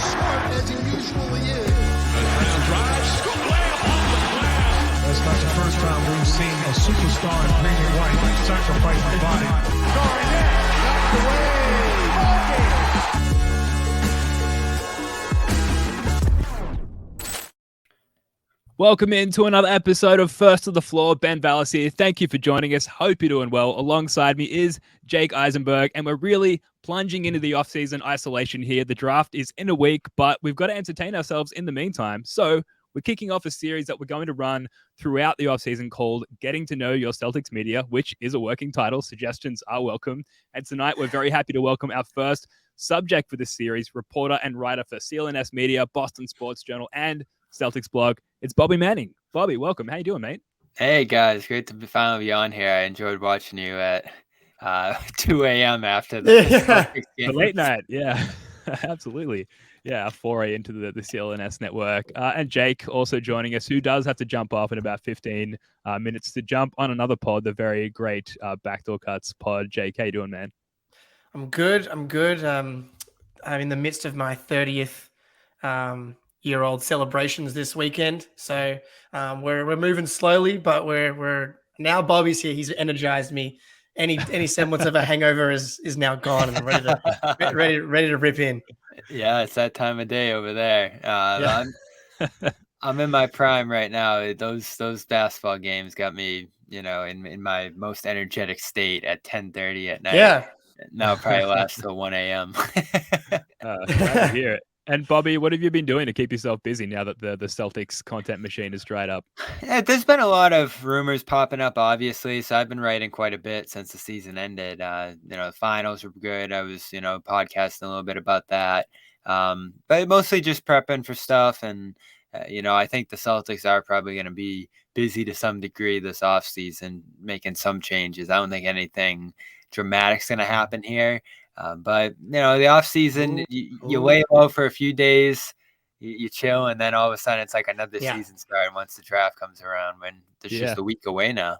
smart as he usually is. Brown drives, scoop, layup off the glass. That's not the first time we've seen a superstar in green and white sacrifice the body. Garnett knocked away. Ball game. Welcome into another episode of First to the Floor. Ben Vallis here. Thank you for joining us. Hope you're doing well. Alongside me is Jake Eisenberg, and we're really plunging into the offseason isolation here. The draft is in a week, but we've got to entertain ourselves in the meantime. So we're kicking off a series that we're going to run throughout the offseason called Getting to Know Your Celtics Media, which is a working title. Suggestions are welcome. And tonight we're very happy to welcome our first subject for this series, reporter and writer for CLNS Media, Boston Sports Journal, and Celtics blog. It's Bobby Manning. Bobby, welcome. How you doing, mate? Hey guys, great to finally be on here. I enjoyed watching you at 2 a.m. after the Celtics game. The late night, yeah, absolutely. Yeah, a foray into the CLNS network. And Jake also joining us, who does have to jump off in about 15 minutes to jump on another pod, the very great Backdoor Cuts pod. Jake, how you doing, man? I'm good. I'm in the midst of my 30th year-old celebrations this weekend, so we're moving slowly, but we're now. Bobby's here. He's energized me. Any semblance of a hangover is now gone, and I'm ready to rip in. Yeah, it's that time of day over there. I'm in my prime right now. Those basketball games got me, in my most energetic state at 10:30 at night. Yeah. Now probably lasts till 1 a.m. Glad to hear it. And Bobby, what have you been doing to keep yourself busy now that the Celtics content machine is dried up? Yeah, there's been a lot of rumors popping up, obviously. So I've been writing quite a bit since the season ended. The finals were good. I was, podcasting a little bit about that. But mostly just prepping for stuff. And, I think the Celtics are probably going to be busy to some degree this offseason, making some changes. I don't think anything dramatic's going to happen here. But the off season, you lay low for a few days, you chill, and then all of a sudden it's like another season starting once the draft comes around, when there's just a week away now.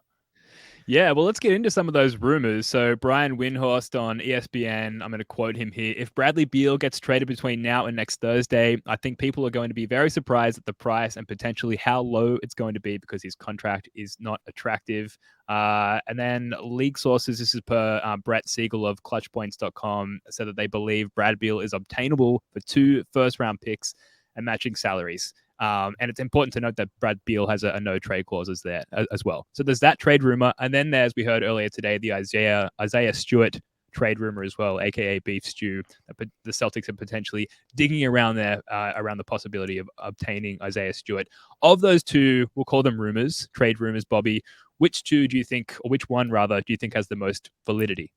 Yeah, well, let's get into some of those rumors. So Brian Windhorst on ESPN, I'm going to quote him here. If Bradley Beal gets traded between now and next Thursday, I think people are going to be very surprised at the price and potentially how low it's going to be because his contract is not attractive. And then league sources, this is per Brett Siegel of clutchpoints.com, said that they believe Brad Beal is obtainable for 2 first-round picks and matching salaries. And it's important to note that Brad Beal has a no trade clauses there as well. So there's that trade rumor. And then there's, we heard earlier today, the Isaiah Stewart trade rumor as well, aka Beef Stew. The Celtics are potentially digging around there around the possibility of obtaining Isaiah Stewart. Of those two, we'll call them rumors, trade rumors, Bobby. Which two do you think, or which one rather, do you think has the most validity?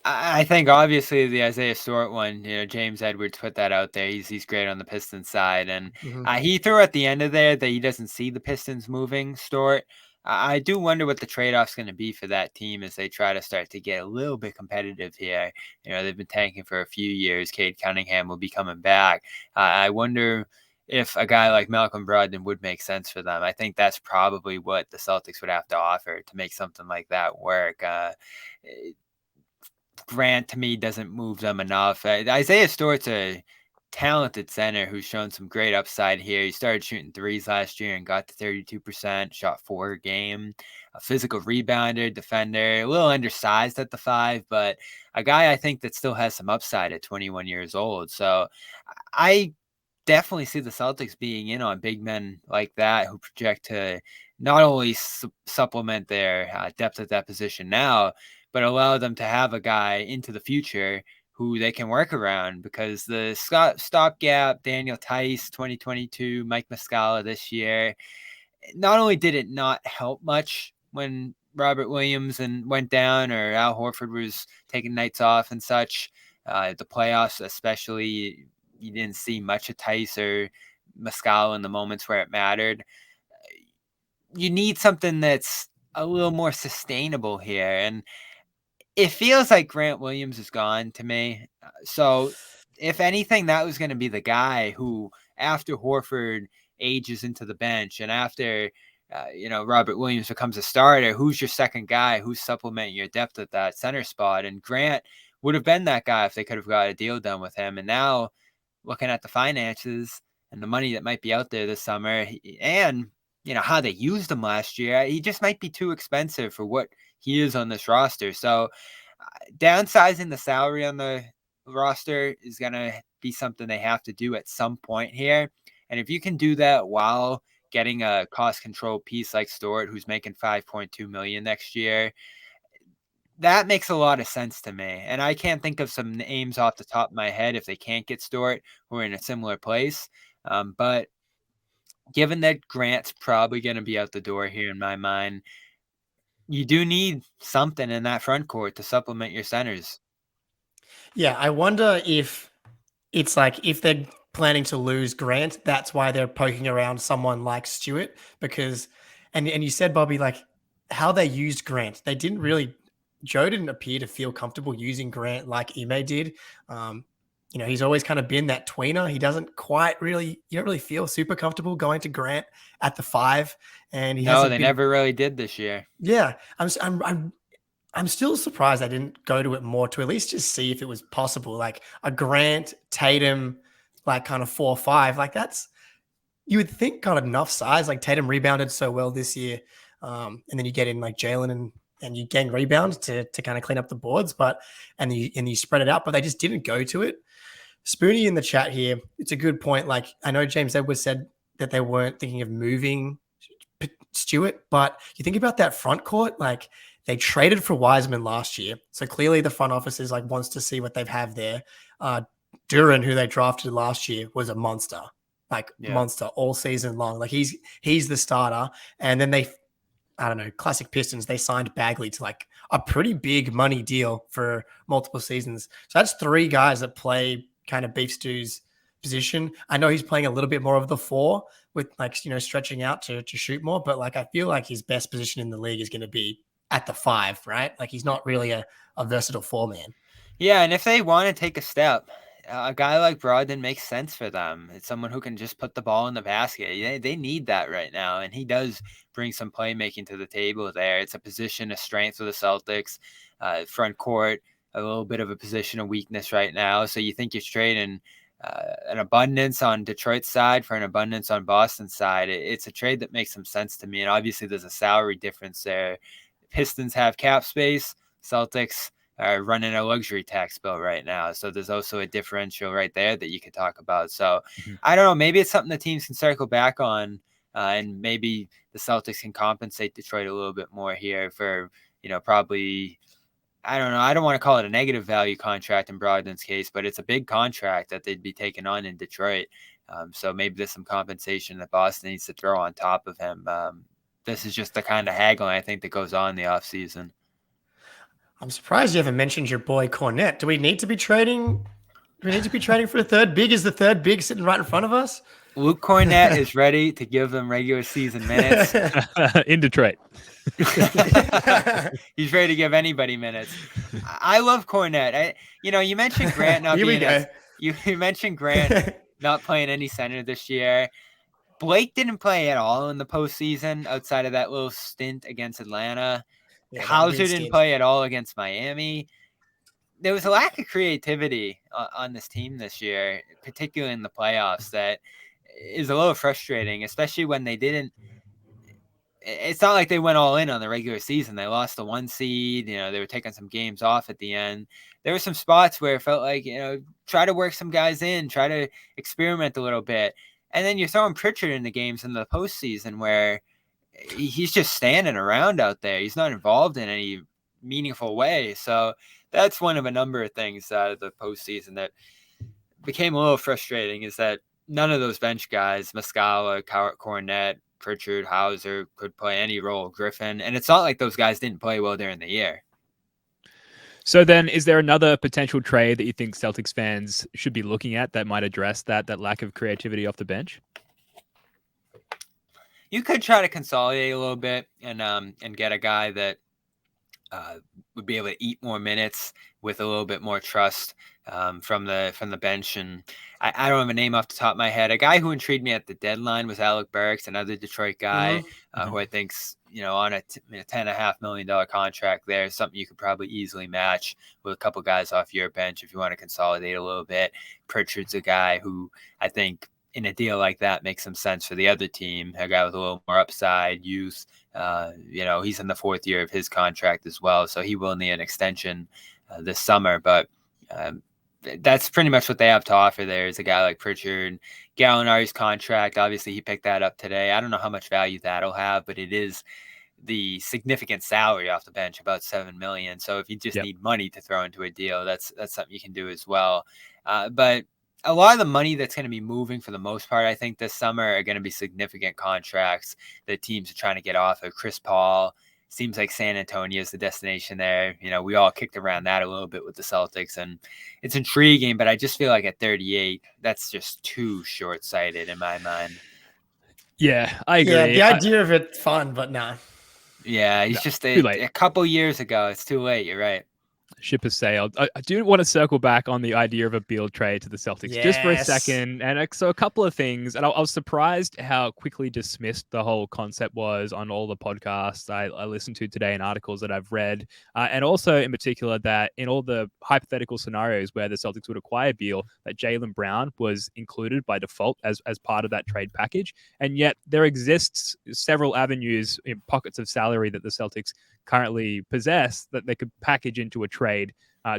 I think obviously the Isaiah Stewart one, James Edwards put that out there. He's great on the Pistons side. And he threw at the end of there that he doesn't see the Pistons moving Stewart. I do wonder what the trade-off's going to be for that team as they try to start to get a little bit competitive here. They've been tanking for a few years. Cade Cunningham will be coming back. I wonder if a guy like Malcolm Brogdon would make sense for them. I think that's probably what the Celtics would have to offer to make something like that work. Grant, to me, doesn't move them enough. Isaiah Stewart's a talented center who's shown some great upside here. He started shooting threes last year and got to 32%, shot 4 a game. A physical rebounder, defender, a little undersized at the 5, but a guy I think that still has some upside at 21 years old. So I definitely see the Celtics being in on big men like that who project to not only supplement their depth at that position now, but allow them to have a guy into the future who they can work around, because the stopgap, Daniel Tice, 2022, Mike Muscala this year, not only did it not help much when Robert Williams went down or Al Horford was taking nights off and such, the playoffs especially, you didn't see much of Tice or Muscala in the moments where it mattered. You need something that's a little more sustainable here, and it feels like Grant Williams is gone to me. So if anything, that was going to be the guy who, after Horford ages into the bench and after, Robert Williams becomes a starter, who's your second guy? Who's supplementing your depth at that center spot? And Grant would have been that guy if they could have got a deal done with him. And now looking at the finances and the money that might be out there this summer, and how they used him last year, he just might be too expensive for what he is on this roster. So downsizing the salary on the roster is going to be something they have to do at some point here. And if you can do that while getting a cost control piece like Stewart, who's making $5.2 million next year, that makes a lot of sense to me. And I can't think of some names off the top of my head if they can't get Stewart who are in a similar place. But given that Grant's probably going to be out the door here in my mind, you do need something in that front court to supplement your centers. Yeah, I wonder if it's like if they're planning to lose Grant, that's why they're poking around someone like Stewart. Because, and you said, Bobby, like how they used Grant, they didn't really. Joe didn't appear to feel comfortable using Grant like Ime did. He's always kind of been that tweener. He doesn't quite really, you don't really feel super comfortable going to Grant at the 5. And he hasn't been, never really did this year. Yeah, I'm still surprised I didn't go to it more to at least just see if it was possible. Like a Grant, Tatum, like kind of 4-5. Like you would think got enough size. Like Tatum rebounded so well this year. And then you get in like Jalen and you gain rebound to kind of clean up the boards, and you spread it out, but they just didn't go to it. Spoonie in the chat here, it's a good point. Like I know James Edwards said that they weren't thinking of moving Stewart, but you think about that front court, like they traded for Wiseman last year. So clearly the front office is like wants to see what they have there. Duran, who they drafted last year, was a monster, monster all season long. Like he's the starter. And then I don't know, classic Pistons, they signed Bagley to like a pretty big money deal for multiple seasons. So that's 3 guys that play kind of Beef Stew's position. I know he's playing a little bit more of the 4 with like, stretching out to shoot more, but like I feel like his best position in the league is going to be at the 5, right? Like he's not really a versatile 4 man. Yeah, and if they want to take a step, a guy like Brogdon makes sense for them. It's someone who can just put the ball in the basket. They need that right now, and he does bring some playmaking to the table there. It's a position of strength for the Celtics. Front court, a little bit of a position of weakness right now. So you think you're trading an abundance on Detroit's side for an abundance on Boston's side. It's a trade that makes some sense to me, and obviously there's a salary difference there. Pistons have cap space. Celtics are running a luxury tax bill right now. So there's also a differential right there that you could talk about. So I don't know, maybe it's something the teams can circle back on, and maybe the Celtics can compensate Detroit a little bit more here for, probably, I don't know. I don't want to call it a negative value contract in Brogdon's case, but it's a big contract that they'd be taking on in Detroit. So maybe there's some compensation that Boston needs to throw on top of him. This is just the kind of haggling I think that goes on in the offseason. I'm surprised you haven't mentioned your boy Cornette. Do we need to be trading? Do we need to be trading for a third big? Is the third big sitting right in front of us? Luke Cornette is ready to give them regular season minutes. In Detroit. He's ready to give anybody minutes. I love Cornette. You mentioned Grant not being you mentioned Grant not playing any center this year. Blake didn't play at all in the postseason outside of that little stint against Atlanta. Yeah, Hauser didn't play at all against Miami. There was a lack of creativity on this team this year, particularly in the playoffs, that is a little frustrating, especially when they didn't. It's not like they went all in on the regular season. They lost the 1 seed. They were taking some games off at the end. There were some spots where it felt like, try to work some guys in, try to experiment a little bit. And then you're throwing Pritchard into games in the postseason where he's just standing around out there. He's not involved in any meaningful way. So that's one of a number of things out of the postseason that became a little frustrating, is that none of those bench guys, Muscala, Cornette, Pritchard, Hauser, could play any role, Griffin. And it's not like those guys didn't play well during the year. So then is there another potential trade that you think Celtics fans should be looking at that might address that lack of creativity off the bench? You could try to consolidate a little bit and get a guy that would be able to eat more minutes with a little bit more trust from the bench. And I don't have a name off the top of my head. A guy who intrigued me at the deadline was Alec Burks, another Detroit guy who I think's on a $10.5 million contract there, something you could probably easily match with a couple guys off your bench if you want to consolidate a little bit. Pritchard's a guy who I think in a deal like that makes some sense for the other team, a guy with a little more upside, youth. He's in the 4th year of his contract as well, so he will need an extension this summer. But that's pretty much what they have to offer there is a guy like Pritchard. Gallinari's contract, obviously he picked that up today. I don't know how much value that'll have, but it is the significant salary off the bench, about $7 million. So if you just need money to throw into a deal, that's something you can do as well. But a lot of the money that's going to be moving for the most part, I think this summer are going to be significant contracts that teams are trying to get off of. Chris Paul, seems like San Antonio is the destination there. We all kicked around that a little bit with the Celtics, and it's intriguing, but I just feel like at 38, that's just too short-sighted in my mind. Yeah, I agree. Yeah, the idea of it's fun, but nah. Yeah, he's just a couple years ago. It's too late. You're right. Ship has sailed. I do want to circle back on the idea of a Beal trade to the Celtics just for a second. And so a couple of things. And I was surprised how quickly dismissed the whole concept was on all the podcasts I listened to today and articles that I've read. And also in particular that in all the hypothetical scenarios where the Celtics would acquire Beal, that Jaylen Brown was included by default as part of that trade package. And yet there exists several avenues in pockets of salary that the Celtics currently possess that they could package into a trade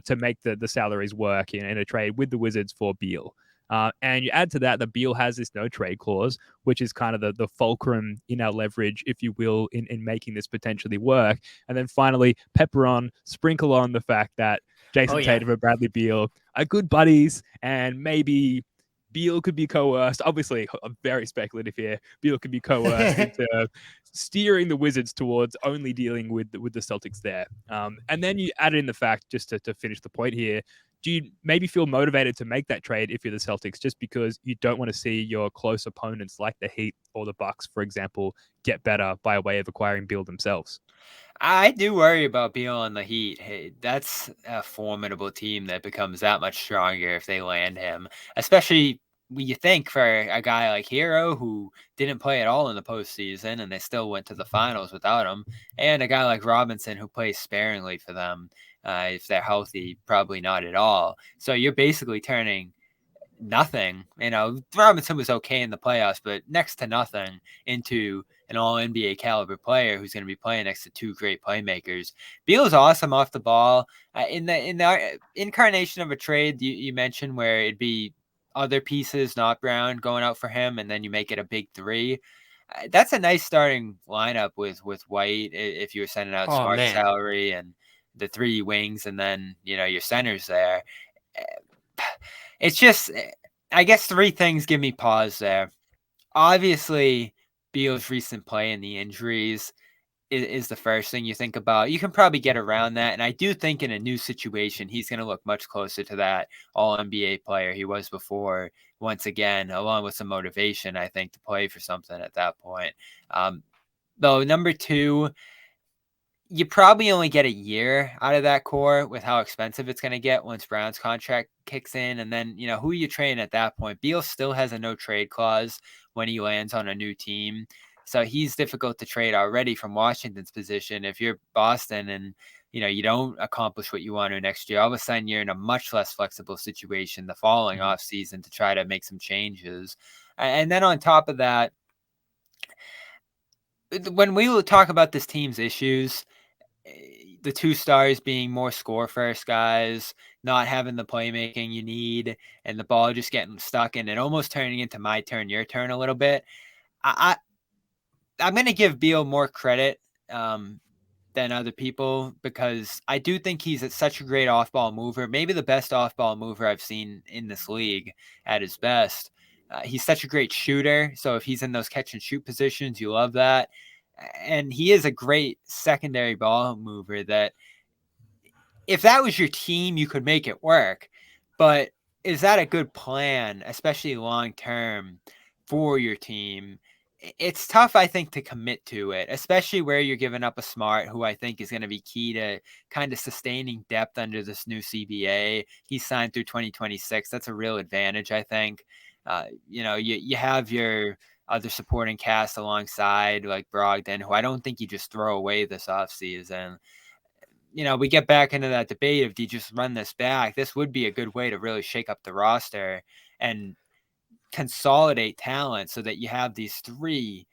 to make the salaries work in a trade with the Wizards for Beal. And you add to that Beal has this no trade clause, which is kind of the fulcrum in our leverage, if you will, in making this potentially work. And then finally, sprinkle on the fact that Jason Tatum and Bradley Beal are good buddies, and maybe Beal could be coerced. Obviously, I'm very speculative here. Beal could be coerced into steering the Wizards towards only dealing with the Celtics there. And then you add in the fact, just to finish the point here, do you maybe feel motivated to make that trade if you're the Celtics just because you don't want to see your close opponents like the Heat or the Bucks, for example, get better by way of acquiring Beal themselves? I do worry about Beal on the Heat. Hey, that's a formidable team that becomes that much stronger if they land him, especially when you think for a guy like Hero who didn't play at all in the postseason and they still went to the finals without him, and a guy like Robinson who plays sparingly for them. If they're healthy, probably not at all. So you're basically turning nothing. Robinson was okay in the playoffs, but next to nothing into an all NBA caliber player who's going to be playing next to two great playmakers. Beal is awesome off the ball. In the incarnation of a trade you mentioned where it'd be other pieces, not Brown, going out for him, and then you make it a big three. That's a nice starting lineup with White if you were sending out Smart salary and the three wings, and then your centers there. It's just, I guess, three things give me pause there. Obviously, Beal's recent play and the injuries is the first thing you think about. You can probably get around that. And I do think in a new situation, he's going to look much closer to that all-NBA player he was before, once again, along with some motivation, I think, to play for something at that point. Though, number two, you probably only get a year out of that core with how expensive it's going to get once Brown's contract kicks in. And then, who are you trading at that point? Beal still has a no trade clause when he lands on a new team. So he's difficult to trade already from Washington's position. If you're Boston and, you don't accomplish what you want to next year, all of a sudden you're in a much less flexible situation the following offseason to try to make some changes. And then on top of that, when we talk about this team's issues, the two stars being more score first guys, not having the playmaking you need, and the ball just getting stuck in it, almost turning into my turn, your turn a little bit. I'm going to give Beal more credit than other people because I do think he's such a great off-ball mover, maybe the best off-ball mover I've seen in this league at his best. He's such a great shooter, so if he's in those catch-and-shoot positions, you love that. And he is a great secondary ball mover that if that was your team, you could make it work. But is that a good plan, especially long-term for your team? It's tough, I think, to commit to it, especially where you're giving up a Smart, who I think is going to be key to kind of sustaining depth under this new CBA. He's signed through 2026. That's a real advantage, I think. You have your other supporting cast alongside, like Brogdon, who I don't think you just throw away this offseason. We get back into that debate of, do you just run this back? This would be a good way to really shake up the roster and consolidate talent so that you have these three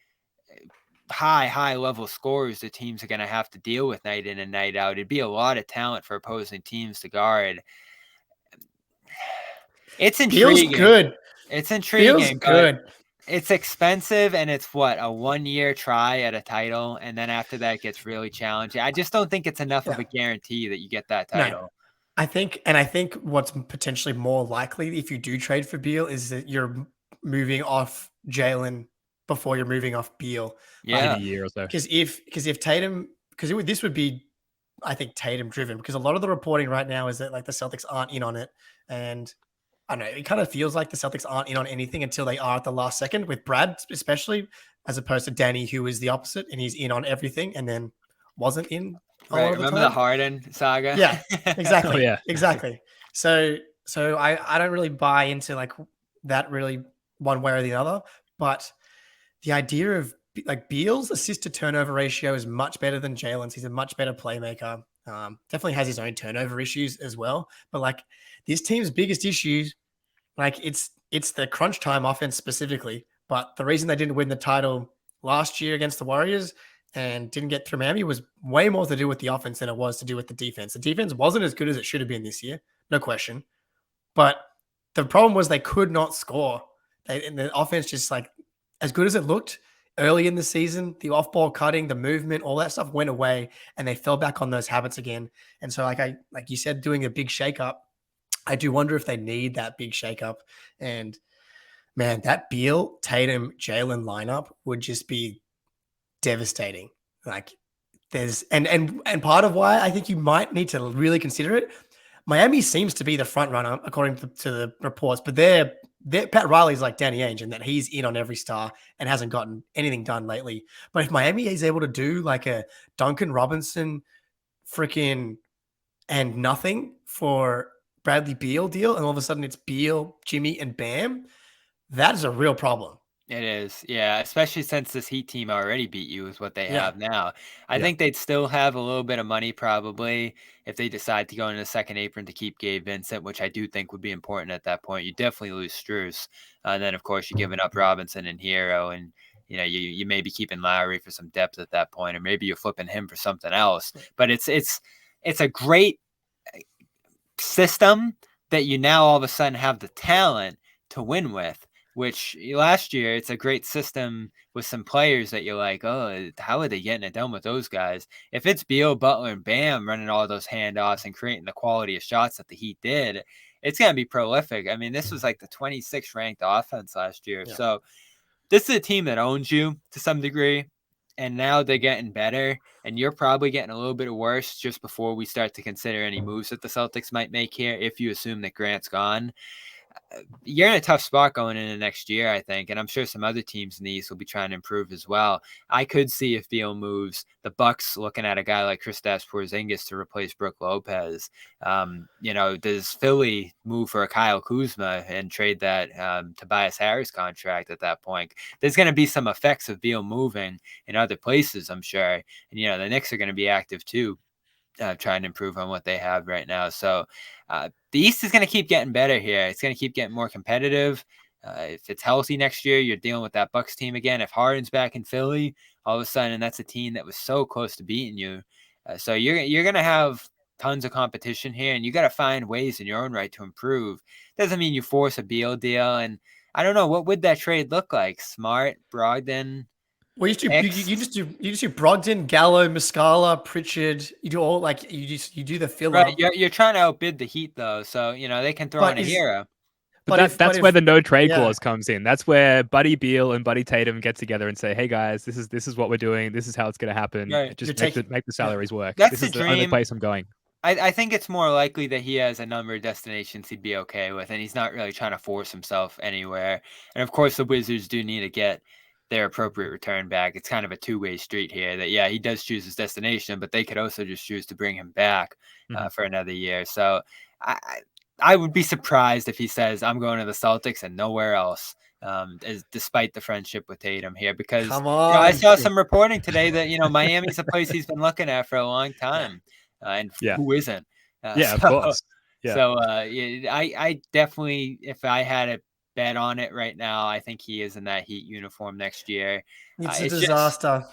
high level scorers the teams are going to have to deal with night in and night out. It'd be a lot of talent for opposing teams to guard. It's intriguing. Beal's good. It's intriguing, Beal's good. It's expensive, and it's a 1-year try at a title, and then after that it gets really challenging. I just don't think it's enough of a guarantee that you get that title. No. I think what's potentially more likely if you do trade for Beal is that you're moving off Jalen before you're moving off Beal. In a year or so. Because if Tatum, this would be, I think, Tatum driven, because a lot of the reporting right now is that like the Celtics aren't in on it, and I don't know, it kind of feels like the Celtics aren't in on anything until they are at the last second, with Brad especially, as opposed to Danny, who is the opposite, and he's in on everything and then wasn't in. Right. Remember the Harden saga? Yeah, exactly. Oh, yeah. Exactly. So I don't really buy into like that really one way or the other, but the idea of like Beal's assist to turnover ratio is much better than Jalen's. He's a much better playmaker. Definitely has his own turnover issues as well. But like this team's biggest issues, like it's the crunch time offense specifically. But the reason they didn't win the title last year against the Warriors and didn't get through Miami was way more to do with the offense than it was to do with the defense. The defense wasn't as good as it should have been this year, no question. But the problem was they could not score. And the offense just like, as good as it looked early in the season, the off-ball cutting, the movement, all that stuff went away, and they fell back on those habits again. And so, like you said, doing a big shakeup, I do wonder if they need that big shakeup. And man, that Beal, Tatum, Jalen lineup would just be devastating. Like there's and part of why I think you might need to really consider it. Miami seems to be the front runner according to the reports, but they're Pat Riley's like Danny Ainge in that he's in on every star and hasn't gotten anything done lately. But if Miami is able to do like a Duncan Robinson freaking and nothing for Bradley Beal deal, and all of a sudden it's Beal, Jimmy, and Bam, that is a real problem. It is, yeah, especially since this Heat team already beat you with what they have now. I think they'd still have a little bit of money probably if they decide to go into the second apron to keep Gabe Vincent, which I do think would be important at that point. You definitely lose Strus. And then, of course, you're giving up Robinson and Hero, and you may be keeping Lowry for some depth at that point, or maybe you're flipping him for something else. But it's a great system that you now all of a sudden have the talent to win with. Which last year, it's a great system with some players that you're like, oh, how are they getting it done with those guys? If it's Beal, Butler, and Bam running all those handoffs and creating the quality of shots that the Heat did, it's going to be prolific. I mean, this was like the 26th ranked offense last year. Yeah. So this is a team that owns you to some degree, and now they're getting better, and you're probably getting a little bit worse just before we start to consider any moves that the Celtics might make here if you assume that Grant's gone. You're in a tough spot going into next year, I think, and I'm sure some other teams in the East will be trying to improve as well. I could see if Beal moves, the Bucks looking at a guy like Kristaps Porzingis to replace Brook Lopez. Does Philly move for a Kyle Kuzma and trade that Tobias Harris contract at that point? There's going to be some effects of Beal moving in other places, I'm sure. And, the Knicks are going to be active too, trying to improve on what they have right now. So the East is going to keep getting better here. It's going to keep getting more competitive. If it's healthy next year, you're dealing with that Bucks team again. If Harden's back in Philly, all of a sudden that's a team that was so close to beating you. So you're going to have tons of competition here, and you got to find ways in your own right to improve. Doesn't mean you force a Beal deal. And I don't know, what would that trade look like? Smart, Brogdon? Well, you just do Brogdon, Gallo, Muscala, Pritchard. You do all you do the fill right. You're trying to outbid the Heat though, so they can throw in a hero. But that's where the no trade clause comes in. That's where Buddy Beal and Buddy Tatum get together and say, "Hey guys, this is what we're doing. This is how it's going to happen. Right. Just make the salaries work. That's this the is dream. The only place I'm going." I think it's more likely that he has a number of destinations he'd be okay with, and he's not really trying to force himself anywhere. And of course, the Wizards do need to get their appropriate return back. It's kind of a two-way street here that, he does choose his destination, but they could also just choose to bring him back for another year. So I would be surprised if he says I'm going to the Celtics and nowhere else. Despite the friendship with Tatum here, because Come I on. saw some reporting today that Miami's a place he's been looking at for a long time, and Yeah. who isn't? Yeah, of course. Yeah. So I definitely, if I had a bet on it right now, I think he is in that Heat uniform next year. It's a disaster.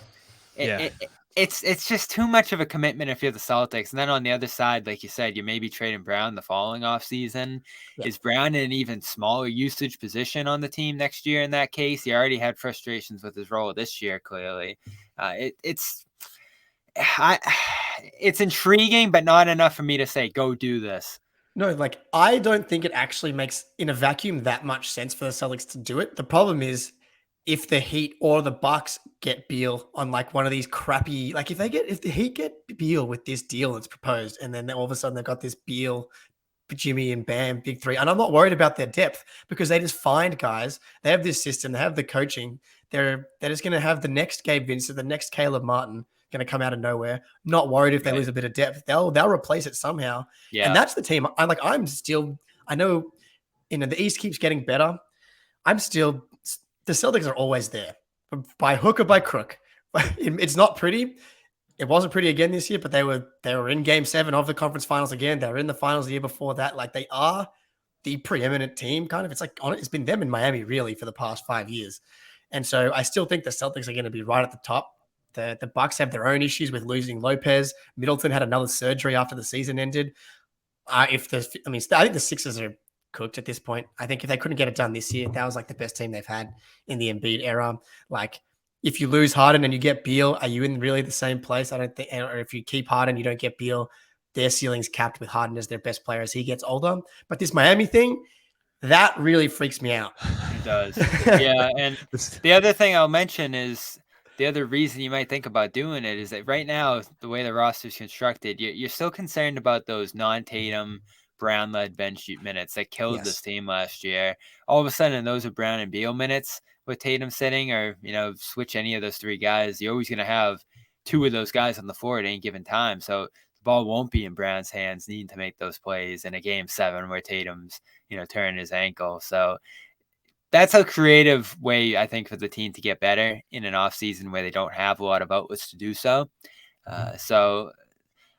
It's just too much of a commitment if you're the Celtics. And then on the other side, like you said, you may be trading Brown the following offseason. Yeah. Is Brown in an even smaller usage position on the team next year in that case? He already had frustrations with his role this year, clearly. It's intriguing, but not enough for me to say, go do this. No, like I don't think it actually makes in a vacuum that much sense for the Celtics to do it. The problem is if the Heat or the Bucks get Beal on like one of these crappy, like if the Heat get Beal with this deal that's proposed, and then all of a sudden they've got this Beal, Jimmy and Bam, big three, and I'm not worried about their depth because they just find guys. They have this system, they have the coaching. They're just going to have the next Gabe Vincent, the next Caleb Martin going to come out of nowhere. Not worried if they lose a bit of depth. They'll replace it somehow. Yeah, and that's the team. I know, the East keeps getting better. The Celtics are always there by hook or by crook. It's not pretty. It wasn't pretty again this year, but they were in Game 7 of the conference finals again. They were in the finals the year before that. Like they are the preeminent team, kind of. It's like it's been them in Miami really for the past 5 years, and so I still think the Celtics are going to be right at the top. The Bucks have their own issues with losing Lopez. Middleton had another surgery after the season ended. I think the Sixers are cooked at this point. I think if they couldn't get it done this year, that was like the best team they've had in the Embiid era. Like if you lose Harden and you get Beal, are you in really the same place? I don't think. Or if you keep Harden, you don't get Beal, their ceiling's capped with Harden as their best player as he gets older. But this Miami thing, that really freaks me out. It does. Yeah, and the other thing I'll mention is the other reason you might think about doing it is that right now, the way the roster is constructed, you're still concerned about those non-Tatum, Brown-led bench minutes that killed this team last year. All of a sudden, those are Brown and Beal minutes with Tatum sitting, or switch any of those three guys. You're always going to have two of those guys on the floor at any given time. So the ball won't be in Brown's hands, needing to make those plays in a Game 7 where Tatum's turning his ankle. So that's a creative way, I think, for the team to get better in an offseason where they don't have a lot of outlets to do so. So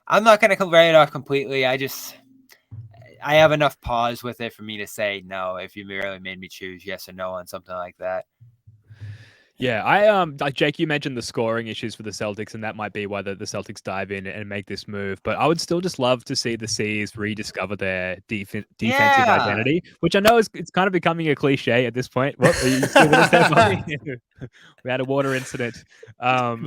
I'm not going to write it off completely. I have enough pause with it for me to say no if you really made me choose yes or no on something like that. Yeah, like Jake, you mentioned the scoring issues for the Celtics, and that might be why the Celtics dive in and make this move. But I would still just love to see the C's rediscover their defensive identity, which I know it's kind of becoming a cliche at this point. What are you still going to say, Bobby? We had a water incident. You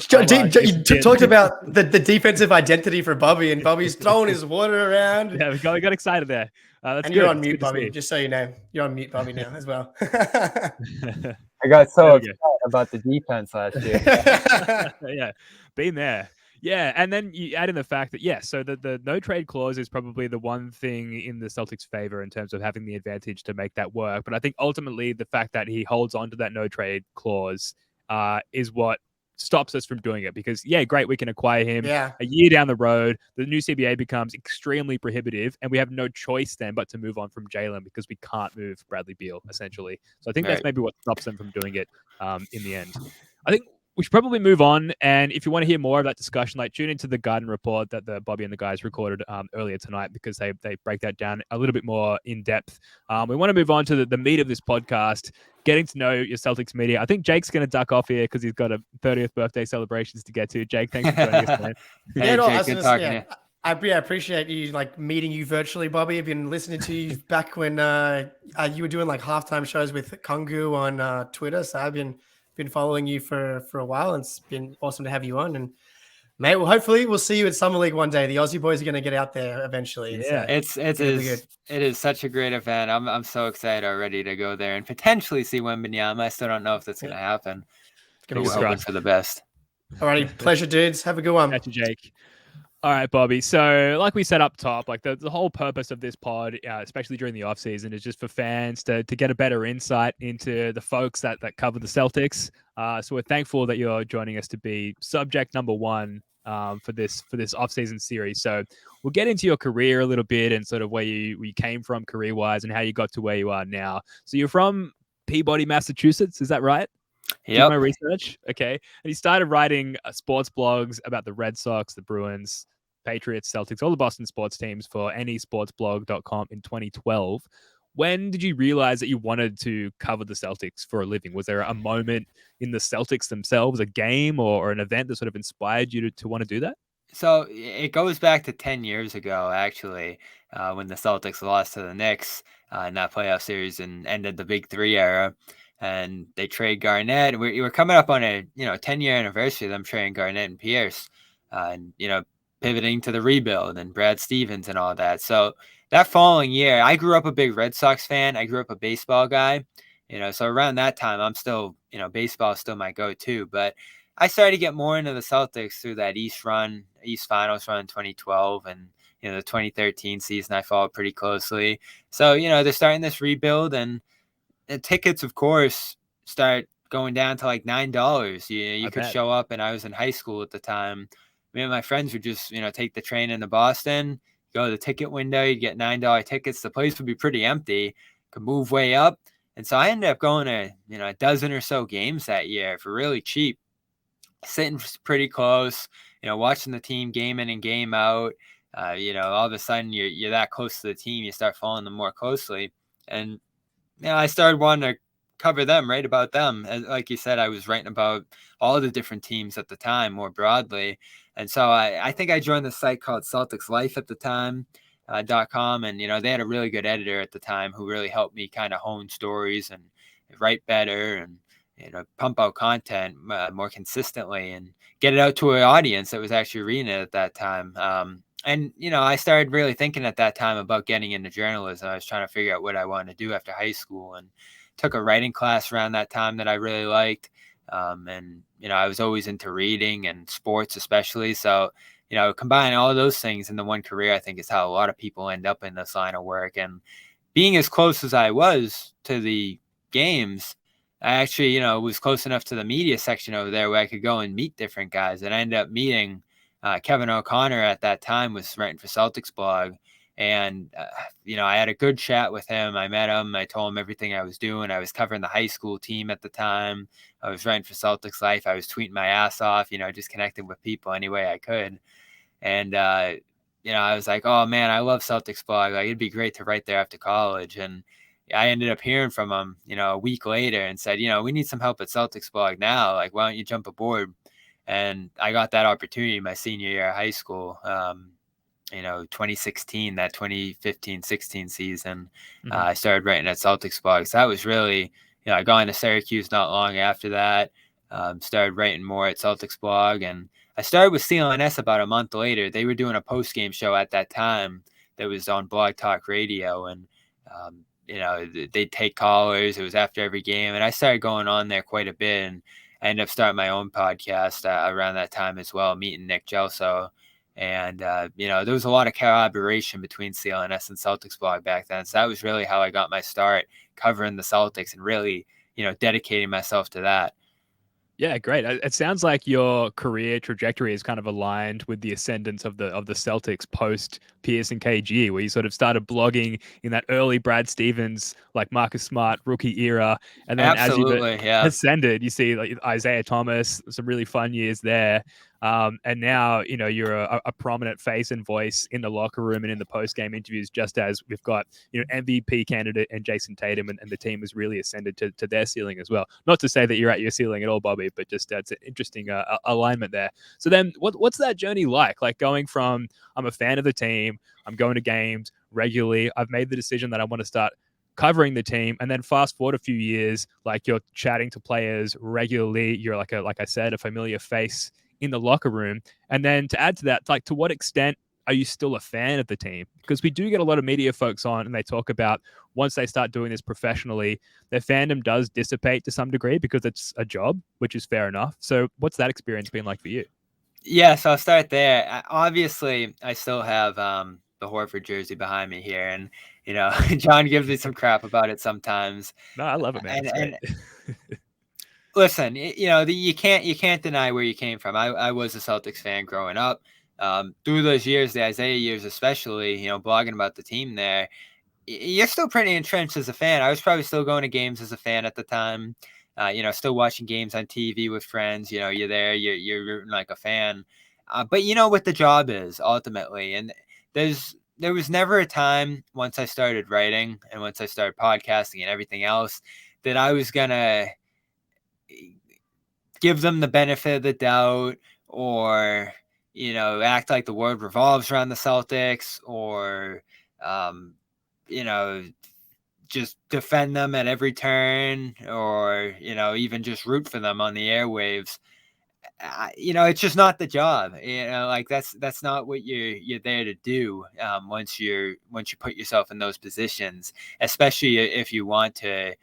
talked about the defensive identity for Bobby, and Bobby's throwing his water around. Yeah, we got excited there. And you're on mute, Bobby, just so you know. You're on mute, Bobby, now as well. I got so upset about the defense last year. Yeah, been there. Yeah, and then you add in the fact that, so the no-trade clause is probably the one thing in the Celtics' favor in terms of having the advantage to make that work. But I think ultimately the fact that he holds on to that no-trade clause is what stops us from doing it, because great, we can acquire him a year down the road. The new CBA becomes extremely prohibitive, and we have no choice then but to move on from Jalen because we can't move Bradley Beal essentially. So I think that's maybe what stops them from doing it in the end. I think we should probably move on. And if you want to hear more of that discussion, tune into the Garden Report that the Bobby and the guys recorded earlier tonight, because they break that down a little bit more in depth. We want to move on to the meat of this podcast, getting to know your Celtics media. I think Jake's going to duck off here because he's got a 30th birthday celebrations to get to. Jake, thanks for joining us, man. Jake, good talking to you. I appreciate you meeting you virtually, Bobby. I've been listening to you back when you were doing halftime shows with Kungu on Twitter. So I've been following you for a while, and it's been awesome to have you on. And mate, hopefully we'll see you at Summer League one day. The Aussie boys are going to get out there evenentally. It is such a great event. I'm so excited already to go there and potentially see Wembanyama. I still don't know if that's going to happen. We're hoping for the best. Alrighty, pleasure, dudes. Have a good one. Catch you, Jake. All right, Bobby. So like we said up top, the whole purpose of this pod, especially during the off season, is just for fans to get a better insight into the folks that cover the Celtics. So we're thankful that you're joining us to be subject number one for this offseason series. So we'll get into your career a little bit and sort of where you came from career wise and how you got to where you are now. So you're from Peabody, Massachusetts, is that right? Did Yep. my research. Okay. And he started writing sports blogs about the Red Sox, the Bruins, Patriots, Celtics, all the Boston sports teams for anysportsblog.com in 2012. When did you realize that you wanted to cover the Celtics for a living? Was there a moment in the Celtics themselves, a game or an event that sort of inspired you to want to do that? So it goes back to 10 years ago, actually, when the Celtics lost to the Knicks in that playoff series and ended the Big Three era. And they trade Garnett. We're coming up on a 10-year anniversary of them trading Garnett and Pierce, and pivoting to the rebuild and Brad Stevens and all that. So that following year, I grew up a big Red Sox fan. I grew up a baseball guy, so around that time, I'm still, baseball is still my go-to. But I started to get more into the Celtics through that East Finals run in 2012, and the 2013 season I followed pretty closely. So they're starting this rebuild, and the tickets, of course, start going down to like $9. You could show up, and I was in high school at the time. Me and my friends would just take the train into Boston, go to the ticket window, you'd get $9 tickets. The place would be pretty empty, could move way up, and so I ended up going to a dozen or so games that year for really cheap, sitting pretty close, watching the team game in and game out. All of a sudden you're that close to the team, you start following them more closely, and I started wanting to cover them, write about them. As, like you said, I was writing about all the different teams at the time more broadly. And so I think I joined the site called Celtics Life at the time, .com. And, they had a really good editor at the time who really helped me kind of hone stories and write better and, pump out content more consistently and get it out to an audience that was actually reading it at that time. And, I started really thinking at that time about getting into journalism. I was trying to figure out what I wanted to do after high school, and took a writing class around that time that I really liked. And, I was always into reading and sports especially. So, combining all of those things into one career, I think is how a lot of people end up in this line of work. And being as close as I was to the games, I actually, was close enough to the media section over there where I could go and meet different guys. And I ended up meeting Kevin O'Connor at that time, was writing for Celtics blog. And, I had a good chat with him. I met him. I told him everything I was doing. I was covering the high school team at the time. I was writing for Celtics Life. I was tweeting my ass off, just connecting with people any way I could. And, I was like, oh, man, I love Celtics blog. Like, it'd be great to write there after college. And I ended up hearing from him, a week later, and said, we need some help at Celtics blog now. Like, why don't you jump aboard? And I got that opportunity my senior year of high school, 2016, that 2015-16 season. I started writing at Celtics blog. So that was really, I got into Syracuse not long after that, started writing more at Celtics blog. And I started with CLNS about a month later. They were doing a post-game show at that time that was on Blog Talk Radio. And, they'd take callers. It was after every game. And I started going on there quite a bit. And I ended up starting my own podcast around that time as well, meeting Nick Gelso. And, there was a lot of collaboration between CLNS and Celtics blog back then. So that was really how I got my start covering the Celtics and really, dedicating myself to that. Yeah, great. It sounds like your career trajectory is kind of aligned with the ascendance of the Celtics post Pierce and KG, where you sort of started blogging in that early Brad Stevens, like Marcus Smart rookie era, and then as you ascended, you see like Isaiah Thomas, some really fun years there. And now, you're a prominent face and voice in the locker room and in the post-game interviews, just as we've got, MVP candidate and Jason Tatum, and the team has really ascended to their ceiling as well. Not to say that you're at your ceiling at all, Bobby, but just it's an interesting alignment there. So then what's that journey like? Like going from, I'm a fan of the team, I'm going to games regularly, I've made the decision that I want to start covering the team, and then fast forward a few years, like you're chatting to players regularly, you're like I said, a familiar face in the locker room. And then to add to that, like, to what extent are you still a fan of the team? Because we do get a lot of media folks on, and they talk about once they start doing this professionally, their fandom does dissipate to some degree because it's a job, which is fair enough. So what's that experience been like for you? Yeah, so I'll start there. Obviously, I still have the Horford jersey behind me here, and John gives me some crap about it sometimes. No, I love it, man. And listen, you can't deny where you came from. I was a Celtics fan growing up. Through those years, the Isaiah years especially, blogging about the team there, you're still pretty entrenched as a fan. I was probably still going to games as a fan at the time. Still watching games on TV with friends. You're there, you're rooting like a fan. But what the job is ultimately, and there was never a time once I started writing and once I started podcasting and everything else that I was gonna give them the benefit of the doubt or act like the world revolves around the Celtics or just defend them at every turn or even just root for them on the airwaves. It's just not the job. Like that's not what you're there to do. Once you put yourself in those positions, especially if you want to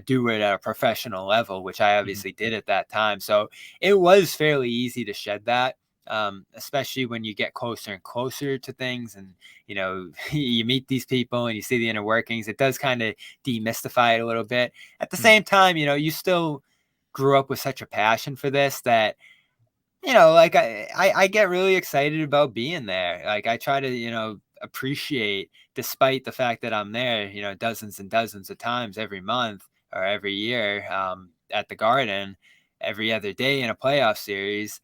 do it at a professional level, which I obviously did at that time. So it was fairly easy to shed that, especially when you get closer and closer to things and, you meet these people and you see the inner workings. It does kind of demystify it a little bit. At the same time, you still grew up with such a passion for this that, like I get really excited about being there. Like I try to, appreciate despite the fact that I'm there, dozens and dozens of times every month or every year at the Garden, every other day in a playoff series,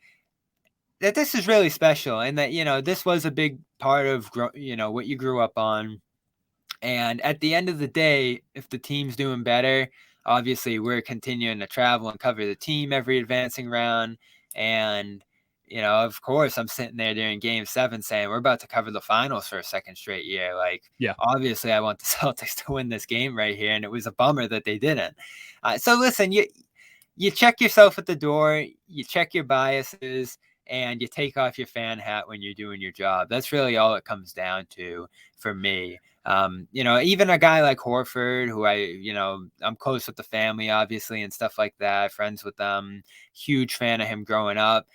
that this is really special and that, this was a big part of, what you grew up on. And at the end of the day, if the team's doing better, obviously we're continuing to travel and cover the team every advancing round. And, of course, I'm sitting there during Game 7 saying we're about to cover the finals for a second straight year. Like, Yeah. obviously I want the Celtics to win this game right here. And it was a bummer that they didn't. So listen, you check yourself at the door, you check your biases, and you take off your fan hat when you're doing your job. That's really all it comes down to for me. Even a guy like Horford, who I'm close with the family, obviously, and stuff like that, friends with them, huge fan of him growing up.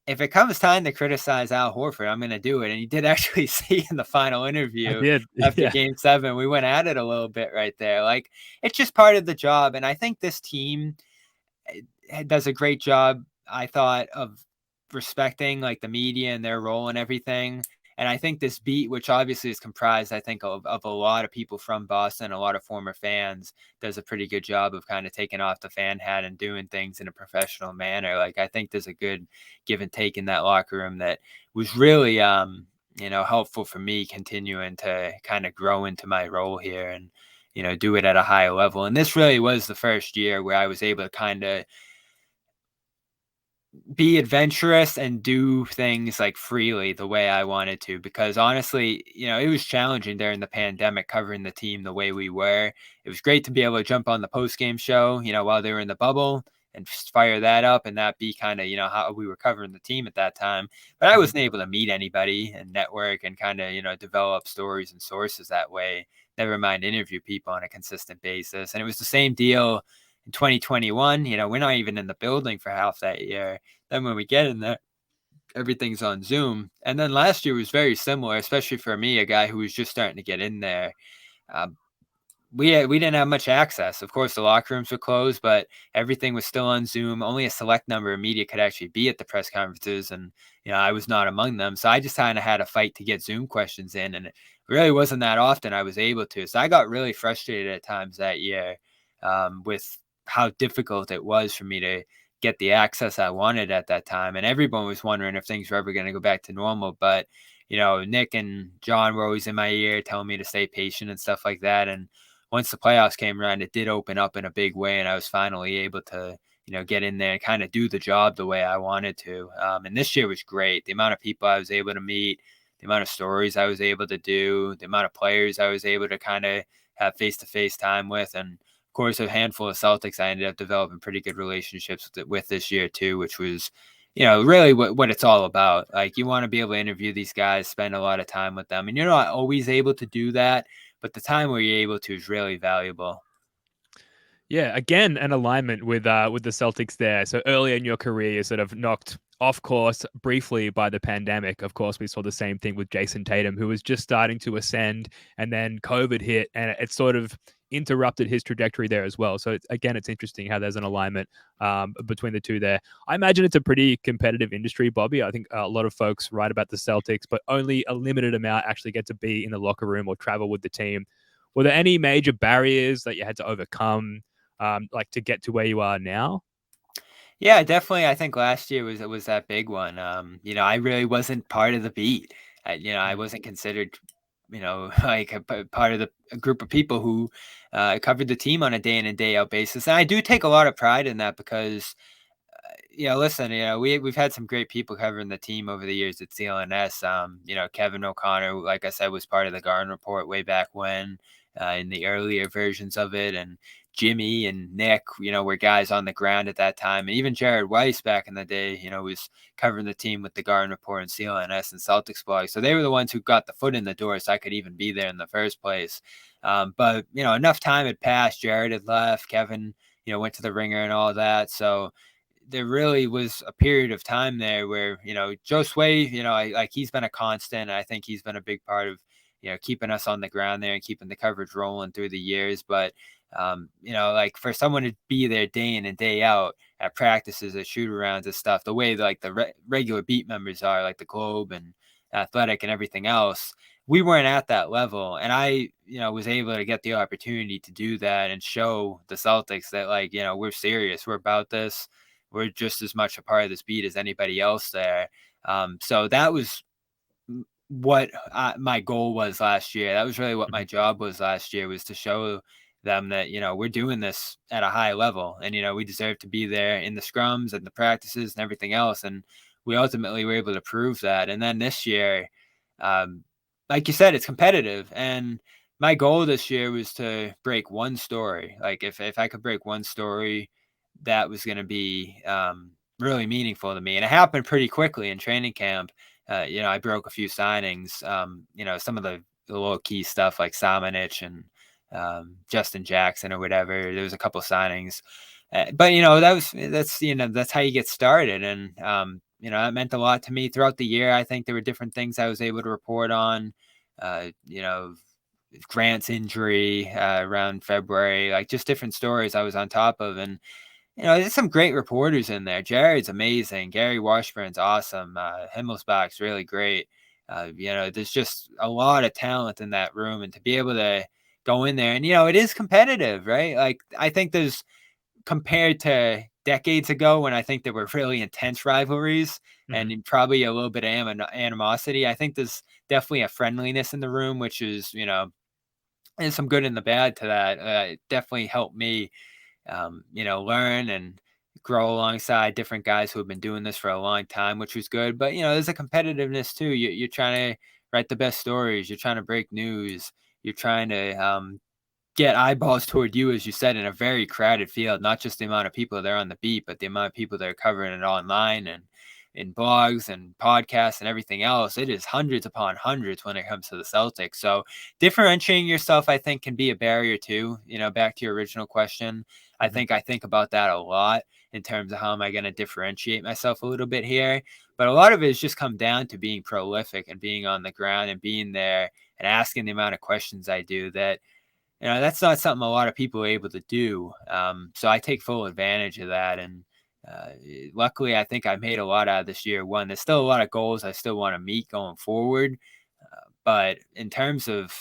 If it comes time to criticize Al Horford, I'm going to do it. And he did actually see in the final interview after Game 7, we went at it a little bit right there. Like, it's just part of the job. And I think this team does a great job, I thought, of respecting like the media and their role and everything. And I think this beat, which obviously is comprised, I think, of a lot of people from Boston, a lot of former fans, does a pretty good job of kind of taking off the fan hat and doing things in a professional manner. Like, I think there's a good give and take in that locker room that was really, helpful for me continuing to kind of grow into my role here and, do it at a high level. And this really was the first year where I was able to kind of be adventurous and do things like freely the way I wanted to, because honestly, it was challenging during the pandemic covering the team the way we were. It was great to be able to jump on the post-game show, while they were in the bubble and just fire that up and that be kind of, how we were covering the team at that time. But I wasn't able to meet anybody and network and kind of, develop stories and sources that way, never mind interview people on a consistent basis. And it was the same deal in 2021, we're not even in the building for half that year. Then when we get in there, everything's on Zoom. And then last year was very similar, especially for me, a guy who was just starting to get in there. We didn't have much access. Of course, the locker rooms were closed, but everything was still on Zoom. Only a select number of media could actually be at the press conferences, and I was not among them. So I just kind of had to fight to get Zoom questions in, and it really wasn't that often I was able to. So I got really frustrated at times that year with how difficult it was for me to get the access I wanted at that time. And everyone was wondering if things were ever going to go back to normal. But, Nick and John were always in my ear telling me to stay patient and stuff like that. And once the playoffs came around, it did open up in a big way. And I was finally able to, get in there and kind of do the job the way I wanted to. And this year was great. The amount of people I was able to meet, the amount of stories I was able to do, the amount of players I was able to kind of have face-to-face time with. And of course, a handful of Celtics I ended up developing pretty good relationships with this year too, which was, really what it's all about. Like, you want to be able to interview these guys, spend a lot of time with them, and you're not always able to do that, but the time where you're able to is really valuable. Yeah, again, an alignment with the Celtics there. So earlier in your career, you sort of knocked off course briefly by the pandemic. Of course, we saw the same thing with Jason Tatum, who was just starting to ascend, and then COVID hit, and it sort of interrupted his trajectory there as well. So it's interesting how there's an alignment between the two there. I imagine it's a pretty competitive industry, Bobby. I think a lot of folks write about the Celtics, but only a limited amount actually get to be in the locker room or travel with the team. Were there any major barriers that you had to overcome, like to get to where you are now? Yeah, definitely. I think last year was that big one. I really wasn't part of the beat. I wasn't considered, like part of a group of people who covered the team on a day in and day out basis. And I do take a lot of pride in that because listen, we've had some great people covering the team over the years at CLNS. Kevin O'Connor, like I said, was part of the Garden Report way back when, in the earlier versions of it, and Jimmy and Nick, were guys on the ground at that time, and even Jared Weiss back in the day, was covering the team with the Garden Report and CLNS and Celtics blog. So they were the ones who got the foot in the door, so I could even be there in the first place. But enough time had passed. Jared had left. Kevin, went to the Ringer and all that. So there really was a period of time there where, Joe Sway, he's been a constant. I think he's been a big part of, keeping us on the ground there and keeping the coverage rolling through the years. But, like for someone to be there day in and day out at practices, at shoot arounds and stuff, the way like the regular beat members are, like the Globe and Athletic and everything else, we weren't at that level. And I, was able to get the opportunity to do that and show the Celtics that, like, we're serious. We're about this. We're just as much a part of this beat as anybody else there. So that was what my goal was last year. That was really what my job was last year, was to show them that, we're doing this at a high level, and, we deserve to be there in the scrums and the practices and everything else. And we ultimately were able to prove that. And then this year, like you said, it's competitive. And my goal this year was to break one story. Like if I could break one story, that was going to be really meaningful to me. And it happened pretty quickly in training camp. I broke a few signings, some of the little key stuff like Samanich and Justin Jackson or whatever. There was a couple of signings. But that's how you get started. And, that meant a lot to me throughout the year. I think there were different things I was able to report on, Grant's injury around February, like just different stories I was on top of. And, there's some great reporters in there. Jared's amazing. Gary Washburn's awesome. Himmelsbach's really great. There's just a lot of talent in that room, and to be able to go in there and, it is competitive, right? Like, I think there's, compared to decades ago when I think there were really intense rivalries and probably a little bit of animosity, I think there's definitely a friendliness in the room, which is, there's some good and the bad to that. It definitely helped me learn and grow alongside different guys who have been doing this for a long time, which was good. But, there's a competitiveness too. You're trying to write the best stories. You're trying to break news. You're trying to get eyeballs toward you, as you said, in a very crowded field, not just the amount of people that are on the beat, but the amount of people that are covering it online and in blogs and podcasts and everything else. It is hundreds upon hundreds when it comes to the Celtics. So differentiating yourself, I think, can be a barrier too. Back to your original question, I think about that a lot in terms of how am I going to differentiate myself a little bit here. But a lot of it has just come down to being prolific and being on the ground and being there and asking the amount of questions I do that, that's not something a lot of people are able to do. So I take full advantage of that. And luckily, I think I made a lot out of this year one. There's still a lot of goals I still want to meet going forward. But in terms of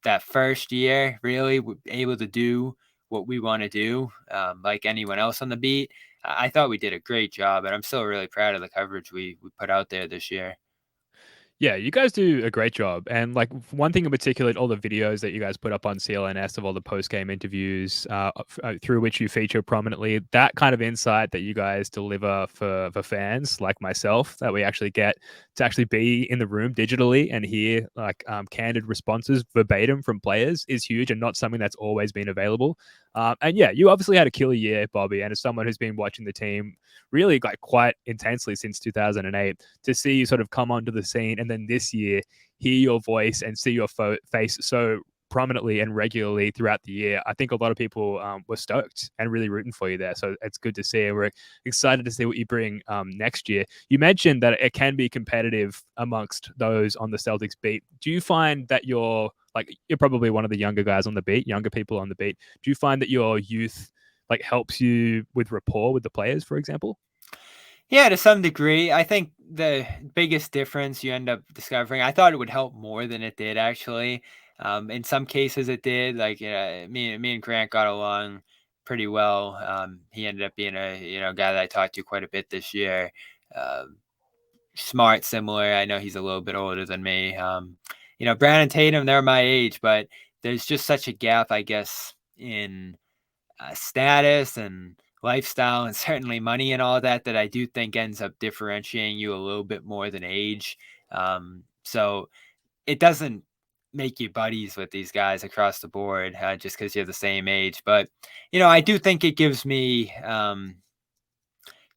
that first year, really able to do what we want to do, like anyone else on the beat, I thought we did a great job. And I'm still really proud of the coverage we put out there this year. Yeah, you guys do a great job. And like one thing in particular, all the videos that you guys put up on CLNS of all the post-game interviews through which you feature prominently, that kind of insight that you guys deliver for fans like myself, that we actually get to actually be in the room digitally and hear like candid responses verbatim from players is huge and not something that's always been available. And yeah, you obviously had a killer year, Bobby, and as someone who's been watching the team really like quite intensely since 2008, to see you sort of come onto the scene and then this year hear your voice and see your face so prominently and regularly throughout the year, I think a lot of people were stoked and really rooting for you there. So it's good to see. And we're excited to see what you bring next year. You mentioned that it can be competitive amongst those on the Celtics beat. Do you find that you're like you're probably one of the younger guys on the beat, younger people on the beat. Do you find that your youth like helps you with rapport with the players, for example? Yeah, to some degree. I think the biggest difference you end up discovering, I thought it would help more than it did actually. In some cases it did. Like me and Grant got along pretty well. He ended up being a guy that I talked to quite a bit this year. Um, Smart, similar. I know he's a little bit older than me. Brandon Tatum, they're my age, but there's just such a gap, I guess, in status and lifestyle and certainly money and all that I do think ends up differentiating you a little bit more than age. So it doesn't make you buddies with these guys across the board just because you're the same age. But, I do think it gives me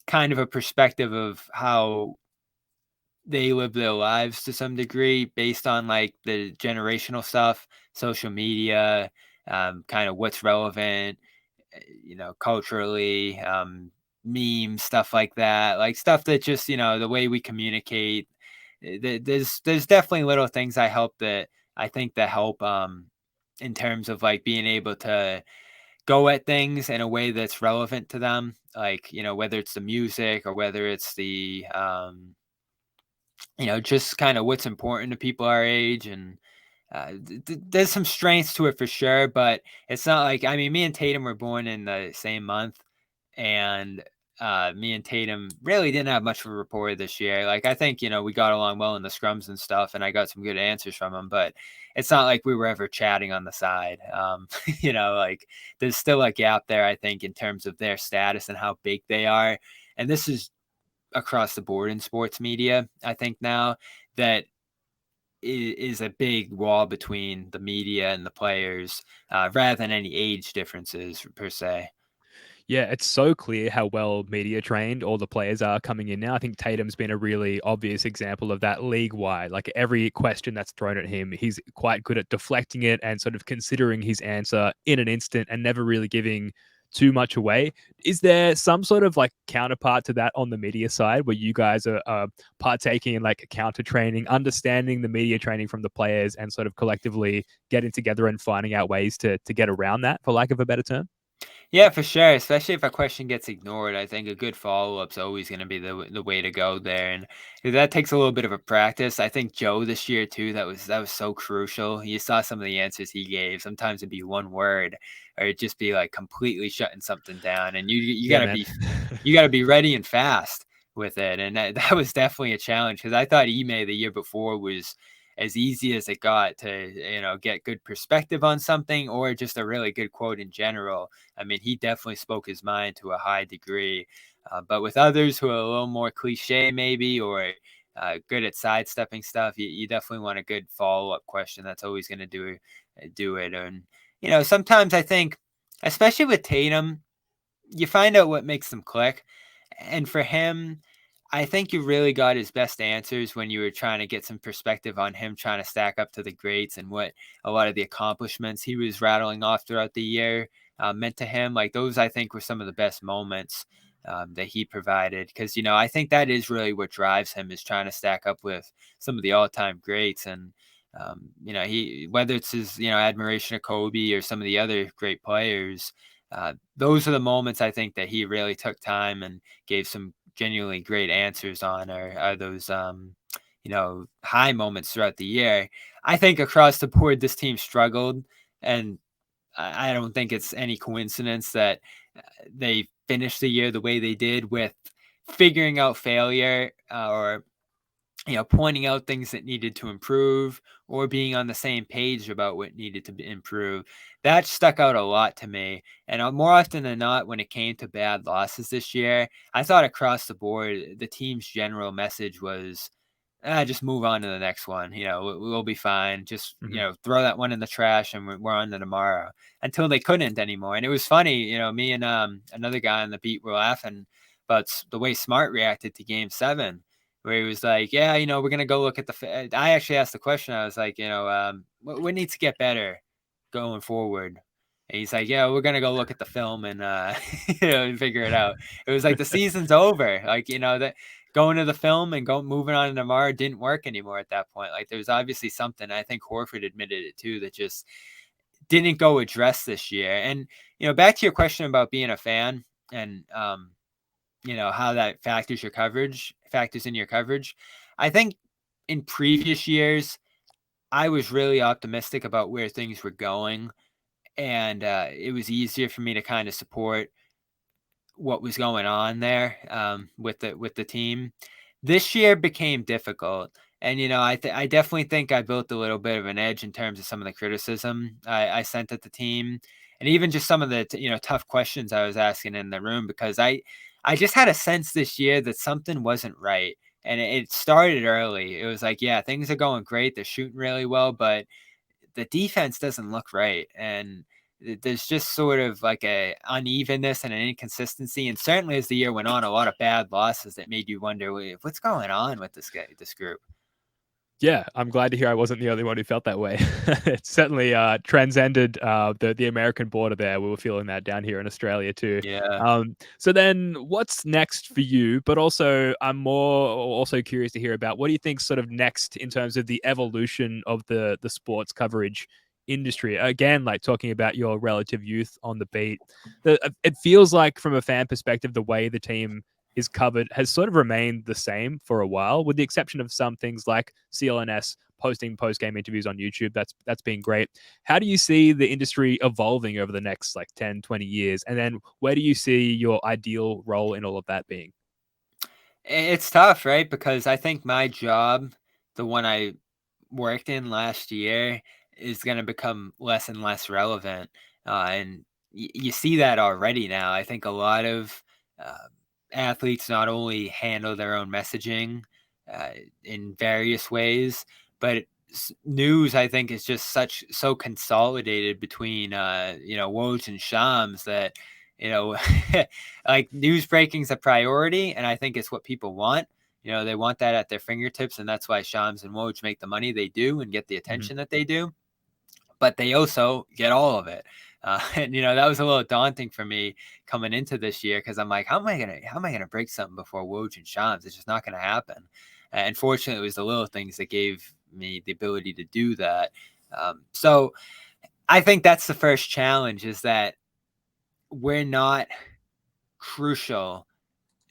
kind of a perspective of how they live their lives to some degree based on like the generational stuff, social media, kind of what's relevant, culturally, memes, stuff like that, like stuff that just, the way we communicate. There's definitely little things I think that help in terms of like being able to go at things in a way that's relevant to them. Like, whether it's the music or whether it's the, just kind of what's important to people our age. And there's some strengths to it for sure, but it's not like, I mean, me and Tatum were born in the same month, and me and Tatum really didn't have much of a rapport this year. Like, I think, we got along well in the scrums and stuff, and I got some good answers from him, but it's not like we were ever chatting on the side. Like there's still a gap there, I think, in terms of their status and how big they are. And this is across the board in sports media, I think now that is a big wall between the media and the players, rather than any age differences per se. Yeah, it's so clear how well media trained all the players are coming in now. I think Tatum's been a really obvious example of that league wide. Like every question that's thrown at him, he's quite good at deflecting it and sort of considering his answer in an instant and never really giving too much away. Is there some sort of like counterpart to that on the media side where you guys are partaking in like counter training, understanding the media training from the players and sort of collectively getting together and finding out ways to get around that, for lack of a better term? Yeah, for sure. Especially if a question gets ignored, I think a good follow up's always going to be the way to go there, and that takes a little bit of a practice. I think Joe this year too. That was so crucial. You saw some of the answers he gave. Sometimes it'd be one word, or it'd just be like completely shutting something down, and you Yeah, gotta man. be you gotta be ready and fast with it. And that was definitely a challenge because I thought Ime the year before was as easy as it got to get good perspective on something or just a really good quote in general. I mean, he definitely spoke his mind to a high degree. But with others who are a little more cliche, maybe, or good at sidestepping stuff, you definitely want a good follow-up question. That's always going to do it. And sometimes I think, especially with Tatum, you find out what makes them click. And for him, I think you really got his best answers when you were trying to get some perspective on him trying to stack up to the greats and what a lot of the accomplishments he was rattling off throughout the year meant to him. Like those, I think, were some of the best moments that he provided. Because, I think that is really what drives him, is trying to stack up with some of the all-time greats. And, he, whether it's his, admiration of Kobe or some of the other great players, those are the moments I think that he really took time and gave some genuinely great answers on, are those high moments throughout the year. I think across the board this team struggled, and I don't think it's any coincidence that they finished the year the way they did, with figuring out failure, or pointing out things that needed to improve, or being on the same page about what needed to be improved. That stuck out a lot to me. And more often than not, when it came to bad losses this year, I thought across the board, the team's general message was, just move on to the next one. We'll be fine. Just, throw that one in the trash and we're on to tomorrow, until they couldn't anymore. And it was funny, me and another guy on the beat were laughing about the way Smart reacted to game 7, where he was like, yeah, we're going to go look at I actually asked the question. I was like, what needs to get better going forward? And he's like, yeah, we're going to go look at the film and, and figure it out. It was like the season's over. Like, that going to the film and moving on to tomorrow didn't work anymore at that point. Like there's obviously something, I think Horford admitted it too, that just didn't go addressed this year. And, back to your question about being a fan and, how that factors in your coverage. I think in previous years, I was really optimistic about where things were going, and it was easier for me to kind of support what was going on there with the team. This year became difficult, and I definitely think I built a little bit of an edge in terms of some of the criticism I sent at the team, and even just some of the tough questions I was asking in the room, because I just had a sense this year that something wasn't right. And it started early. It was like, yeah, things are going great. They're shooting really well, but the defense doesn't look right. And there's just sort of like a unevenness and an inconsistency. And certainly as the year went on, a lot of bad losses that made you wonder, what's going on with this group? Yeah, I'm glad to hear I wasn't the only one who felt that way. It certainly transcended the American border there. We were feeling that down here in Australia too. Yeah. So then what's next for you? But also, I'm also curious to hear about what do you think sort of next in terms of the evolution of the sports coverage industry? Again, like talking about your relative youth on the beat, it feels like from a fan perspective, the way the team is covered has sort of remained the same for a while, with the exception of some things like CLNS posting post-game interviews on YouTube. That's been great. How do you see the industry evolving over the next like 10, 20 years? And then where do you see your ideal role in all of that being? It's tough, right? Because I think my job, the one I worked in last year, is going to become less and less relevant. And you see that already now. I think a lot of uh, athletes not only handle their own messaging uh, in various ways, but news, I think, is just so consolidated between Woj and Shams that like news breaking's a priority, and I think it's what people want. They want that at their fingertips, and that's why Shams and Woj make the money they do and get the attention that they do. But they also get all of it. And that was a little daunting for me coming into this year, because I'm like, how am I gonna break something before Woj and Shams? It's just not gonna happen. And fortunately, it was the little things that gave me the ability to do that. So I think that's the first challenge, is that we're not crucial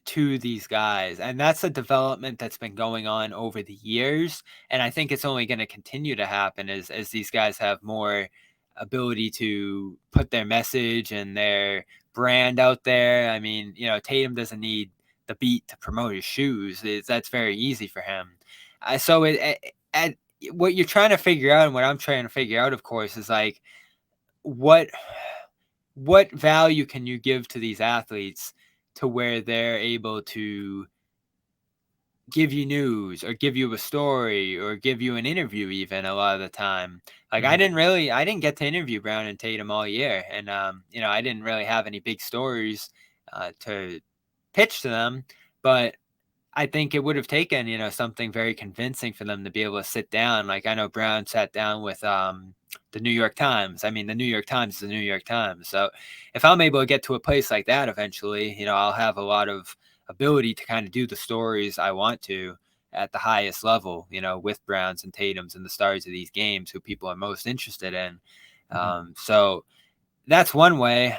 to these guys. And that's a development that's been going on over the years. And I think it's only going to continue to happen as these guys have more ability to put their message and their brand out there. I mean, Tatum doesn't need the beat to promote his shoes. That's very easy for him. So what you're trying to figure out, and what I'm trying to figure out, of course, is like, what value can you give to these athletes to where they're able to give you news or give you a story or give you an interview even a lot of the time. Like I didn't get to interview Brown and Tatum all year. And, I didn't really have any big stories to pitch to them, but I think it would have taken, something very convincing for them to be able to sit down. Like I know Brown sat down with the New York Times. I mean, the New York Times is the New York Times. So if I'm able to get to a place like that eventually, I'll have a lot of ability to kind of do the stories I want to at the highest level, with Browns and Tatums and the stars of these games who people are most interested in. So that's one way.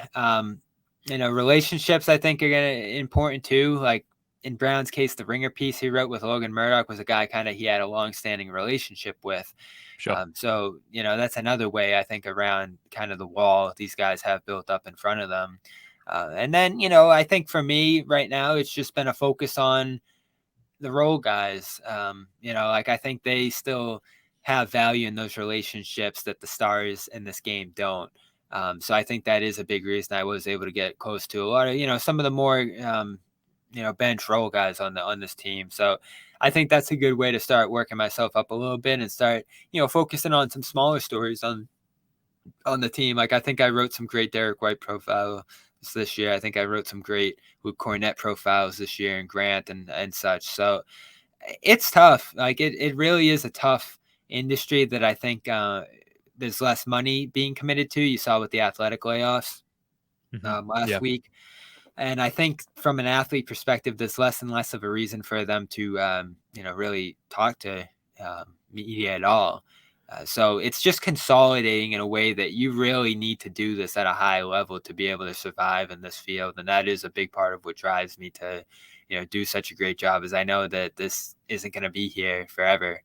Relationships I think are important too. Like in Brown's case, the Ringer piece he wrote with Logan Murdoch was a guy he had a long-standing relationship with. Sure. So, that's another way I think around kind of the wall these guys have built up in front of them. And then, I think for me right now, it's just been a focus on the role guys. Like I think they still have value in those relationships that the stars in this game don't. So I think that is a big reason I was able to get close to a lot of, some of the more, bench role guys on this team. So I think that's a good way to start working myself up a little bit and start, focusing on some smaller stories on the team. Like I think I wrote some great Derek White profiles this year. I think I wrote some great Luke Cornett profiles this year, and Grant and such. So it's tough. Like it really is a tough industry that I think there's less money being committed to. You saw with the Athletic layoffs last week. And I think from an athlete perspective, there's less and less of a reason for them to, really talk to media at all. So it's just consolidating in a way that you really need to do this at a high level to be able to survive in this field. And that is a big part of what drives me to, do such a great job, as I know that this isn't going to be here forever.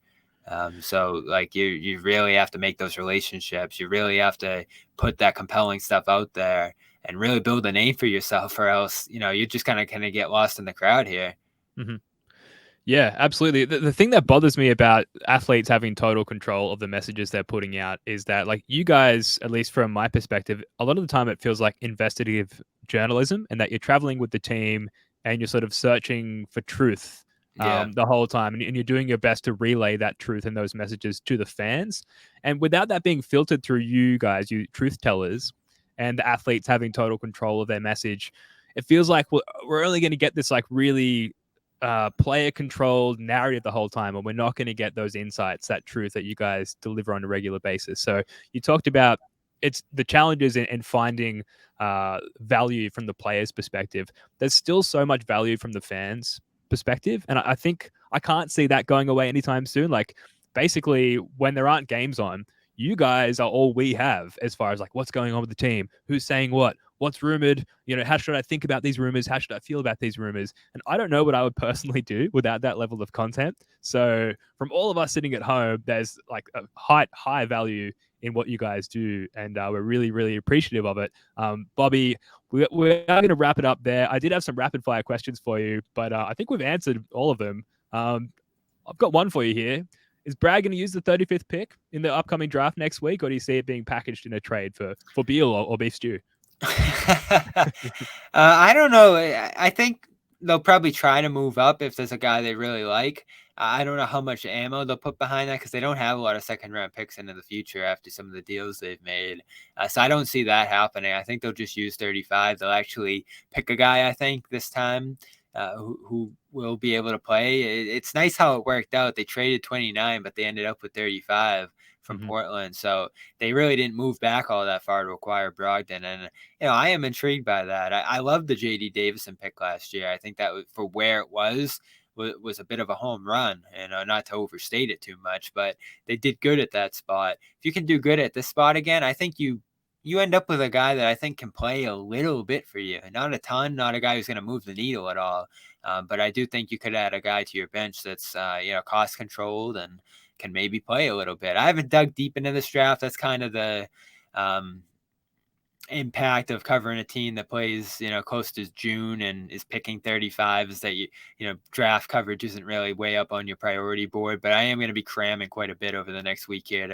So like you really have to make those relationships. You really have to put that compelling stuff out there and really build a name for yourself, or else, you just kind of get lost in the crowd here. Mm-hmm. Yeah, absolutely. The thing that bothers me about athletes having total control of the messages they're putting out is that, like, you guys, at least from my perspective, a lot of the time it feels like investigative journalism, and that you're traveling with the team and you're sort of searching for truth Yeah. the whole time, and you're doing your best to relay that truth and those messages to the fans. And without that being filtered through you guys, you truth tellers, and the athletes having total control of their message, it feels like we're only going to get this like really player controlled narrative the whole time, and we're not going to get those insights, that truth that you guys deliver on a regular basis. So you talked about it's the challenges in finding value from the players' perspective. There's still so much value from the fans' perspective, and I think I can't see that going away anytime soon. Like, basically, when there aren't games on, you guys are all we have as far as like what's going on with the team, who's saying what's rumored, how should I think about these rumors? How should I feel about these rumors? And I don't know what I would personally do without that level of content. So from all of us sitting at home, there's like a high value in what you guys do. And we're really, really appreciative of it. Bobby, we're going to wrap it up there. I did have some rapid fire questions for you, but I think we've answered all of them. I've got one for you here. Is Brad going to use the 35th pick in the upcoming draft next week, or do you see it being packaged in a trade for Beal or Beef Stew? I don't know. I think they'll probably try to move up if there's a guy they really like. I don't know how much ammo they'll put behind that, because they don't have a lot of second-round picks into the future after some of the deals they've made. So I don't see that happening. I think they'll just use 35. They'll actually pick a guy, I think, this time who will be able to play. It's nice how it worked out. They traded 29, but they ended up with 35 from Portland. So they really didn't move back all that far to acquire Brogdon. And, I am intrigued by that. I love the J.D. Davison pick last year. I think that for where it was a bit of a home run, and not to overstate it too much, but they did good at that spot. If you can do good at this spot again, I think you end up with a guy that I think can play a little bit for you. Not a ton, not a guy who's going to move the needle at all. But I do think you could add a guy to your bench that's, cost controlled and can maybe play a little bit. I haven't dug deep into this draft. That's kind of the impact of covering a team that plays, close to June and is picking 35, is that draft coverage isn't really way up on your priority board. But I am going to be cramming quite a bit over the next week here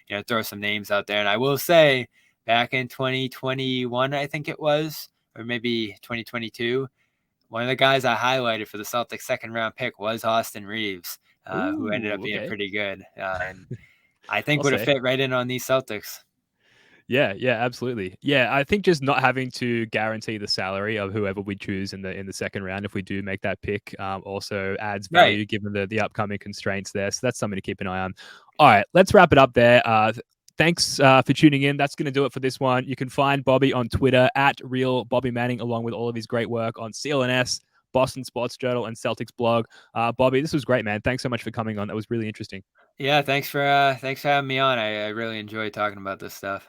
to, throw some names out there. And I will say, back in 2021, I think it was, or maybe 2022, one of the guys I highlighted for the Celtics second round pick was Austin Reeves, who ended up being pretty good. And I think would have fit right in on these Celtics. Yeah, absolutely. Yeah, I think just not having to guarantee the salary of whoever we choose in the second round, if we do make that pick, also adds value given the upcoming constraints there. So that's something to keep an eye on. All right, let's wrap it up there. Thanks for tuning in. That's going to do it for this one. You can find Bobby on Twitter at Real Bobby Manning, along with all of his great work on CLNS, Boston Sports Journal, and Celtics blog. Bobby, this was great, man. Thanks so much for coming on. That was really interesting. Yeah, thanks for having me on. I really enjoy talking about this stuff.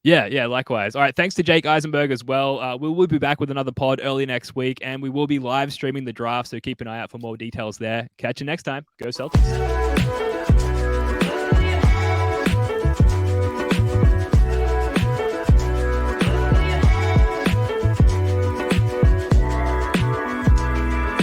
Yeah, likewise. All right, thanks to Jake Eisenberg as well. We will be back with another pod early next week, and we will be live streaming the draft, so keep an eye out for more details there. Catch you next time. Go Celtics.